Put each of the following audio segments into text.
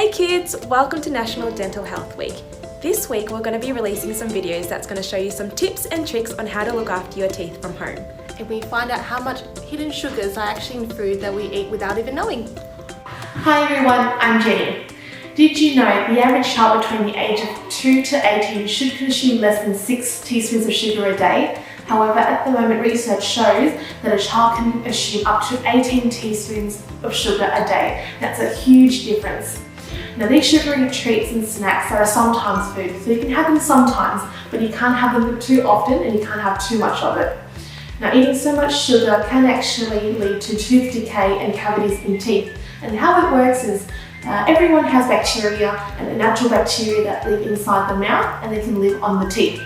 Hey kids, welcome to National Dental Health Week. This week we're going to be releasing some videos that's going to show you some tips and tricks on how to look after your teeth from home. And we find out how much hidden sugars are actually in food that we eat without even knowing. Hi everyone, I'm Jenny. Did you know the average child between the age of 2 to 18 should consume less than 6 teaspoons of sugar a day? However, at the moment research shows that a child can consume up to 18 teaspoons of sugar a day. That's a huge difference. Now these sugary treats and snacks are a sometimes food, so you can have them sometimes, but you can't have them too often and you can't have too much of it. Now eating so much sugar can actually lead to tooth decay and cavities in teeth. And how it works is everyone has bacteria and natural bacteria that live inside the mouth and they can live on the teeth.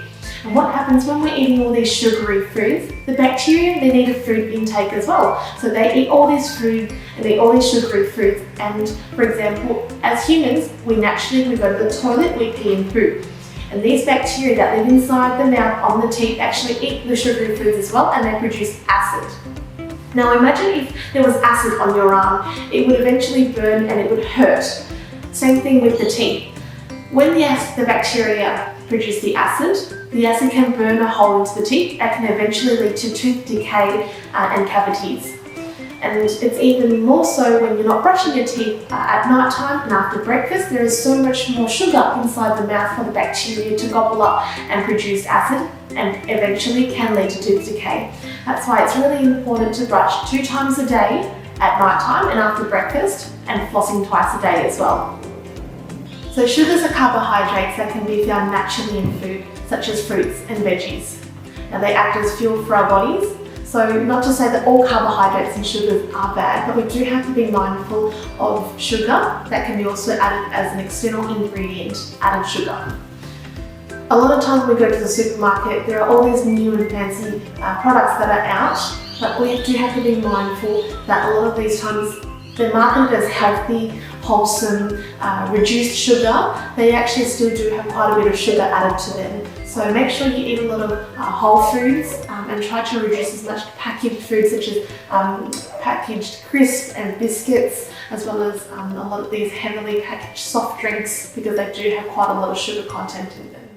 And what happens when we're eating all these sugary foods, the bacteria, they need a food intake as well. So they eat all this food and they eat all these sugary foods. And for example, as humans, we go to the toilet, we pee and poo. And these bacteria that live inside the mouth on the teeth actually eat the sugary foods as well, and they produce acid. Now imagine if there was acid on your arm, it would eventually burn and it would hurt. Same thing with the teeth. When the bacteria produce the acid can burn a hole into the teeth and can eventually lead to tooth decay and cavities. And it's even more so when you're not brushing your teeth at night time and after breakfast. There is so much more sugar inside the mouth for the bacteria to gobble up and produce acid, and eventually can lead to tooth decay. That's why it's really important to brush 2 times a day at night time and after breakfast, and flossing twice a day as well. So sugars are carbohydrates that can be found naturally in food, such as fruits and veggies. Now they act as fuel for our bodies. So not to say that all carbohydrates and sugars are bad, but we do have to be mindful of sugar that can be also added as an external ingredient, added sugar. A lot of times when we go to the supermarket, there are all these new and fancy products that are out, but we do have to be mindful that a lot of these times they're marketed as healthy, wholesome, reduced sugar. They actually still do have quite a bit of sugar added to them. So make sure you eat a lot of whole foods and try to reduce as much packaged foods such as packaged crisps and biscuits, as well as a lot of these heavily packaged soft drinks, because they do have quite a lot of sugar content in them.